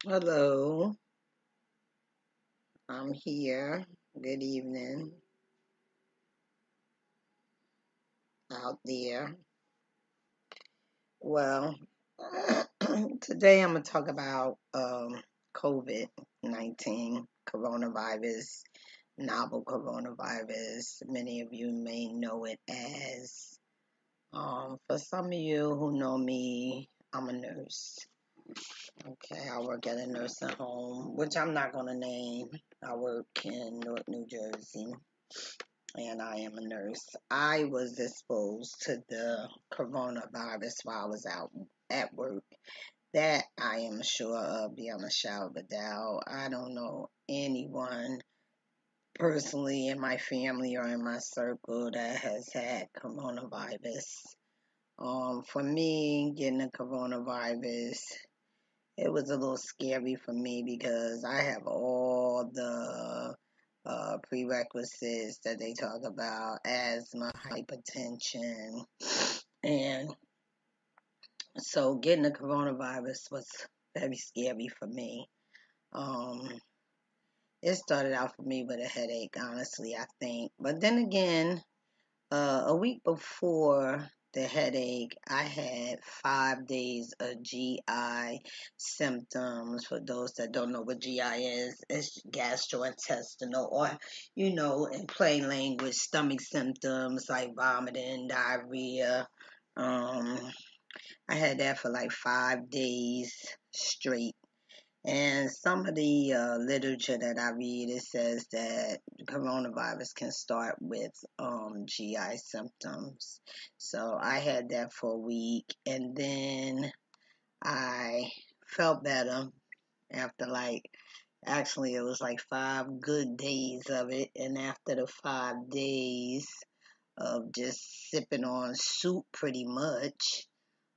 Hello, I'm here. Good evening out there. Well, today I'm going to talk about COVID-19, coronavirus, novel coronavirus. Many of you may know it as. For some of you who know me, I'm a nurse. Okay, I work at a nursing home, which I'm not going to name. I work in Newark, New Jersey. And I am a nurse. I was exposed to the coronavirus while I was out at work. That I am sure of beyond a shadow of a doubt. I don't know anyone personally in my family or in my circle that has had coronavirus. For me, getting the coronavirus, it was a little scary for me because I have all the prerequisites that they talk about: asthma, hypertension, and so getting the coronavirus was very scary for me. Um, it started out for me with a headache, honestly, I think. But then again, a week before the headache, I had 5 days of GI symptoms. For those that don't know what GI is, it's gastrointestinal, or, in plain language, stomach symptoms like vomiting, diarrhea. Um, I had that for like 5 days straight. And some of the literature that I read, it says that coronavirus can start with GI symptoms. So I had that for a week, and then I felt better after actually it was like 5 good days of it. And after the 5 days of just sipping on soup pretty much,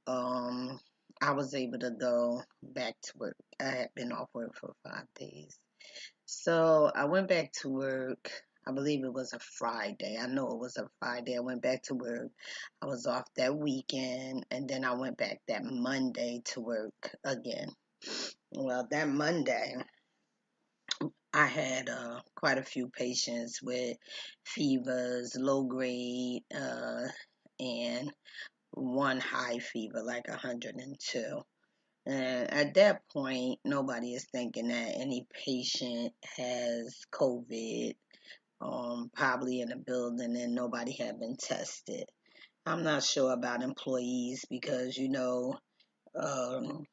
um, I was able to go back to work. I had been off work for 5 days. So I went back to work. I believe it was a Friday. I know it was a Friday. I went back to work. I was off that weekend, and then I went back that Monday to work again. Well, that Monday, I had quite a few patients with fevers, low grade, and one high fever, like 102. And at that point, nobody is thinking that any patient has COVID, probably in the building, and nobody had been tested. I'm not sure about employees because, um,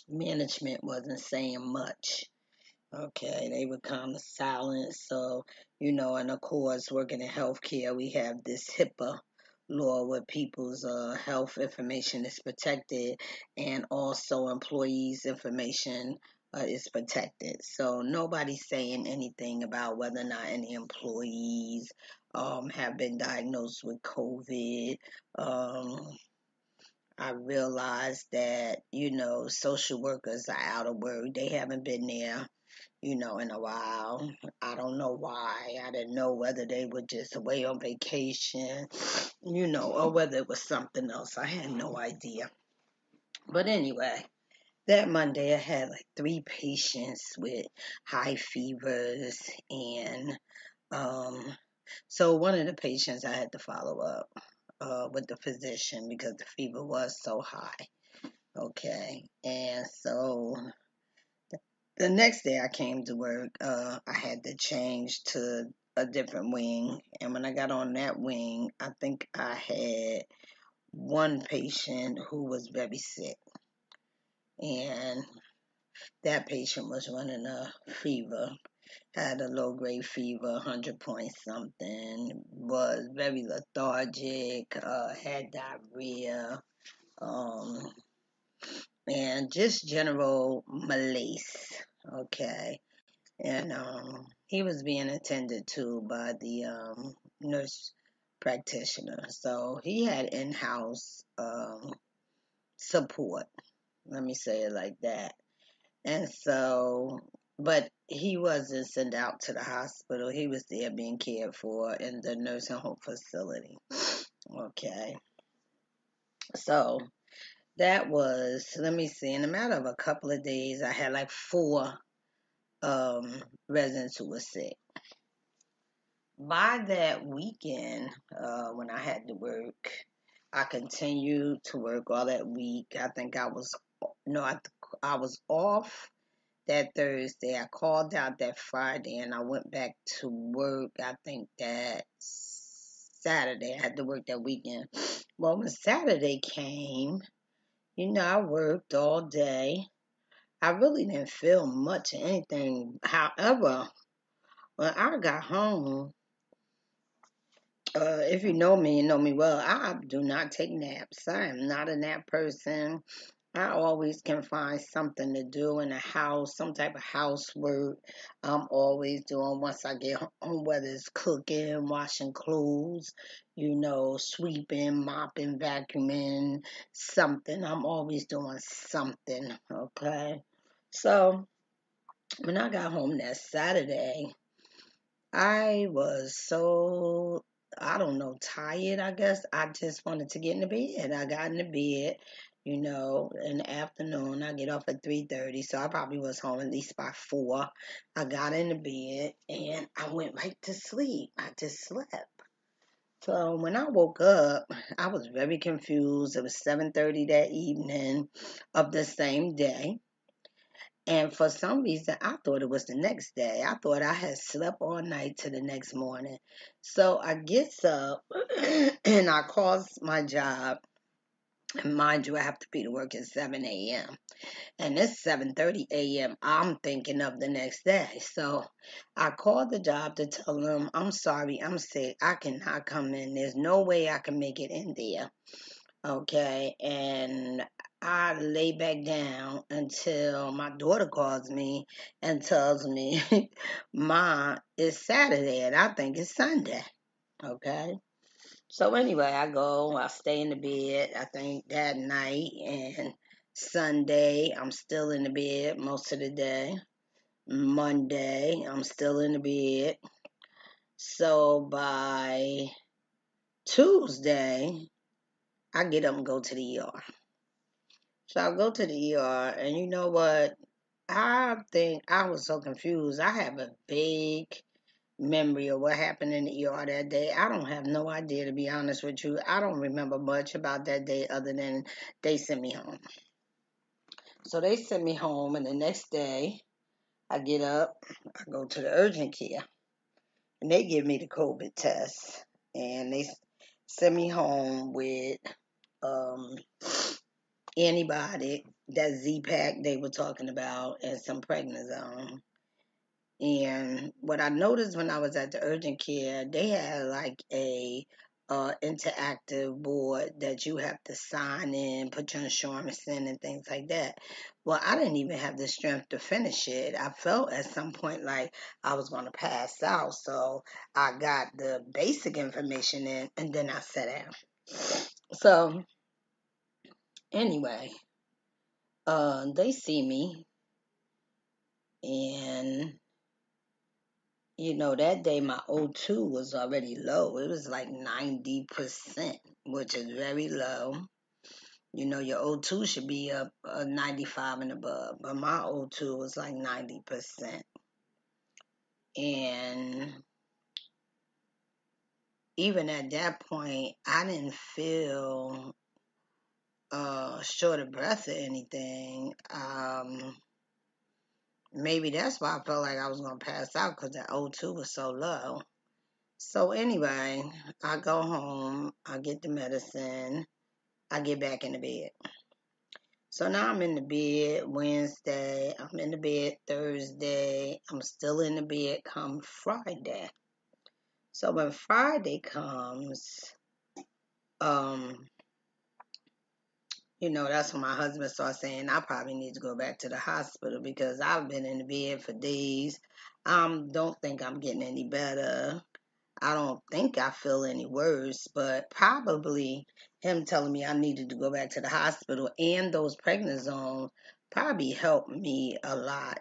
management wasn't saying much. Okay, they were kind of silent. So, and of course, working in healthcare, we have this HIPAA law where people's health information is protected, and also employees' information is protected. So nobody's saying anything about whether or not any employees have been diagnosed with COVID. Um, I realized that, social workers are out of work. They haven't been there, in a while. I don't know why. I didn't know whether they were just away on vacation, or whether it was something else. I had no idea. But anyway, that Monday I had like 3 patients with high fevers, and um so one of the patients I had to follow up with the physician because the fever was so high. Okay. And so the next day I came to work, I had to change to a different wing. And when I got on that wing, I think I had one patient who was very sick. And that patient was running a fever, had a low grade fever, 100 point something, was very lethargic, had diarrhea, um, and just general malaise. Okay. And he was being attended to by the nurse practitioner. So he had in-house support. Let me say it like that. And so, but he wasn't sent out to the hospital. He was there being cared for in the nursing home facility. Okay. So that was, let me see, in a matter of a couple of days, I had like four um, residents who were sick. By that weekend, when I had to work, I continued to work all that week. I think I was, no, I was off that Thursday. I called out that Friday and I went back to work. I think that Saturday. I had to work that weekend. Well, when Saturday came, I worked all day. I really didn't feel much of anything. However, when I got home, if you know me, you know me well, I do not take naps. I am not a nap person. I always can find something to do in the house, some type of housework I'm always doing once I get home, whether it's cooking, washing clothes, sweeping, mopping, vacuuming, something. I'm always doing something, okay? So when I got home that Saturday, I was so, I don't know, tired, I guess. I just wanted to get in the bed. I got in the bed, in the afternoon. I get off at 3:30, so I probably was home at least by 4. I got in the bed and I went right to sleep. I just slept. So when I woke up, I was very confused. It was 7:30 that evening of the same day. And for some reason, I thought it was the next day. I thought I had slept all night to the next morning. So I gets up and I calls my job. And mind you, I have to be to work at 7 a.m. And it's 7:30 a.m. I'm thinking of the next day. So I called the job to tell them, I'm sorry, I'm sick. I cannot come in. There's no way I can make it in there. Okay, and I lay back down until my daughter calls me and tells me, Ma, it's Saturday and I think it's Sunday. Okay, so anyway, I stay in the bed, I think that night, and Sunday, I'm still in the bed most of the day. Monday, I'm still in the bed. So by Tuesday, I get up and go to the ER. So I go to the ER, and you know what? I think I was so confused. I have a big memory of what happened in the ER that day. I don't have no idea, to be honest with you. I don't remember much about that day other than they sent me home. So they sent me home, and the next day, I get up, I go to the urgent care, and they give me the COVID test, and they send me home with um, antibiotic, that Z-Pack they were talking about, and some prednisone. And what I noticed when I was at the urgent care, they had like a interactive board that you have to sign in, put your insurance in, and things like that. Well, I didn't even have the strength to finish it. I felt at some point like I was going to pass out, so I got the basic information in, and then I sat down. So anyway, they see me, and that day my O2 was already low. It was like 90%, which is very low. Your O2 should be up 95 and above, but my O2 was like 90%. And even at that point, I didn't feel short of breath or anything. Maybe that's why I felt like I was going to pass out, because the O2 was so low. So anyway, I go home, I get the medicine, I get back in the bed. So now I'm in the bed Wednesday, I'm in the bed Thursday, I'm still in the bed come Friday. So when Friday comes, that's when my husband starts saying I probably need to go back to the hospital because I've been in the bed for days. Don't think I'm getting any better. I don't think I feel any worse, but probably him telling me I needed to go back to the hospital and those prednisone probably helped me a lot,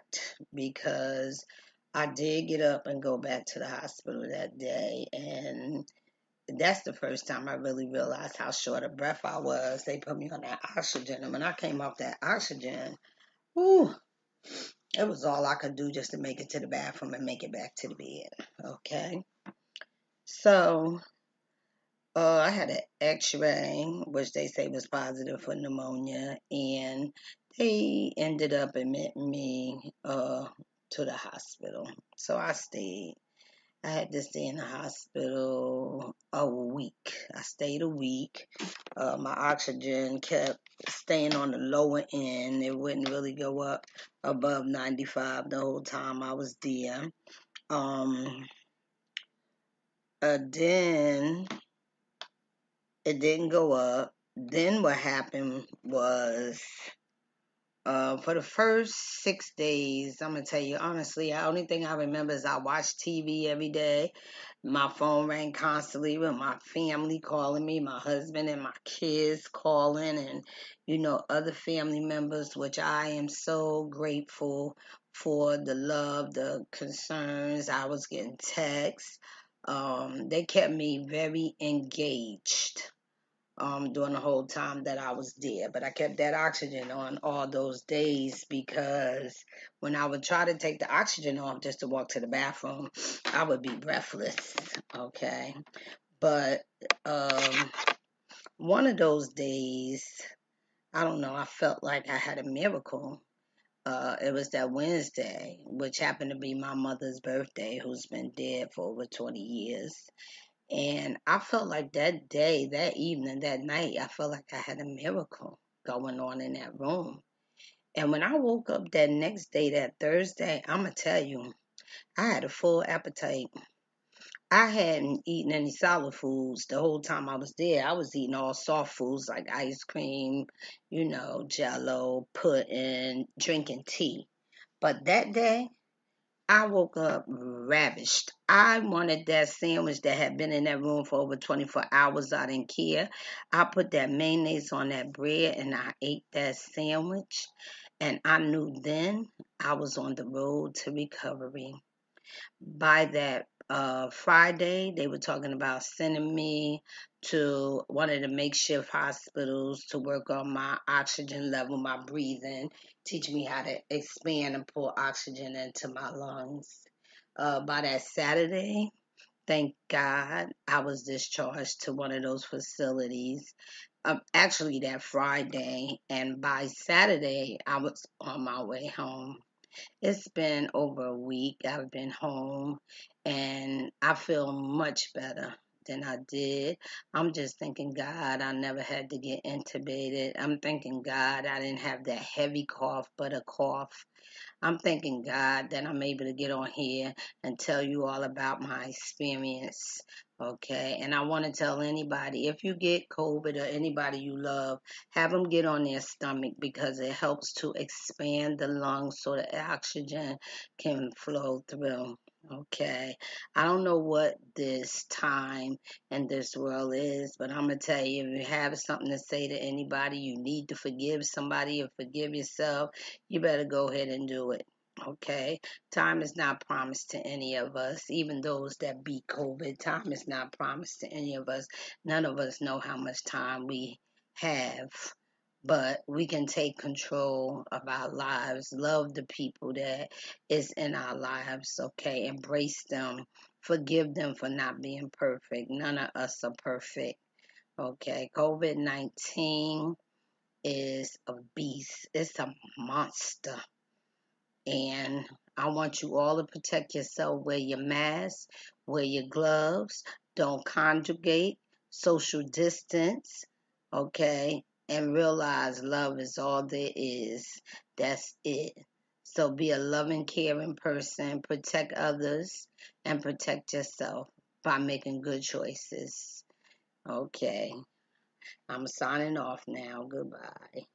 because I did get up and go back to the hospital that day, and that's the first time I really realized how short of breath I was. They put me on that oxygen, and when I came off that oxygen, whew, it was all I could do just to make it to the bathroom and make it back to the bed. Okay, so I had an X-ray, which they say was positive for pneumonia, and they ended up admitting me to the hospital. So I stayed. I had to stay in the hospital a week. I stayed a week. My oxygen kept staying on the lower end. It wouldn't really go up above 95 the whole time I was there. Then it didn't go up. Then what happened was for the first 6 days, I'm gonna tell you honestly, the only thing I remember is I watched TV every day. My phone rang constantly with my family calling me, my husband and my kids calling, and other family members, which I am so grateful for the love, the concerns. I was getting texts. They kept me very engaged during the whole time that I was there. But I kept that oxygen on all those days because when I would try to take the oxygen off just to walk to the bathroom, I would be breathless. Okay. But one of those days, I don't know, I felt like I had a miracle. It was that Wednesday, which happened to be my mother's birthday, who's been dead for over 20 years. And I felt like that day, that evening, that night, I felt like I had a miracle going on in that room. And when I woke up that next day, that Thursday, I'm going to tell you, I had a full appetite. I hadn't eaten any solid foods the whole time I was there. I was eating all soft foods like ice cream, jello, pudding, drinking tea. But that day, I woke up ravished. I wanted that sandwich that had been in that room for over 24 hours. I didn't care. I put that mayonnaise on that bread and I ate that sandwich. And I knew then I was on the road to recovery. By that Friday, they were talking about sending me to one of the makeshift hospitals to work on my oxygen level, my breathing, teach me how to expand and pull oxygen into my lungs. By that Saturday, thank God, I was discharged to one of those facilities. Actually, that Friday, and by Saturday, I was on my way home. It's been over a week. I've been home and I feel much better than I did. I'm just thanking God I never had to get intubated. I'm thanking God I didn't have that heavy cough, but a cough. I'm thanking God that I'm able to get on here and tell you all about my experience. Okay. And I want to tell anybody, if you get COVID or anybody you love, have them get on their stomach because it helps to expand the lungs so the oxygen can flow through. Okay. I don't know what this time in this world is, but I'm going to tell you, if you have something to say to anybody, you need to forgive somebody or forgive yourself, you better go ahead and do it. Okay? Time is not promised to any of us, even those that beat COVID. Time is not promised to any of us. None of us know how much time we have, but we can take control of our lives, love the people that is in our lives, okay? Embrace them, forgive them for not being perfect. None of us are perfect, okay? COVID-19 is a beast. It's a monster. And I want you all to protect yourself. Wear your mask, wear your gloves, don't congregate, social distance, okay? And realize love is all there is. That's it. So be a loving, caring person, protect others, and protect yourself by making good choices. Okay. I'm signing off now. Goodbye.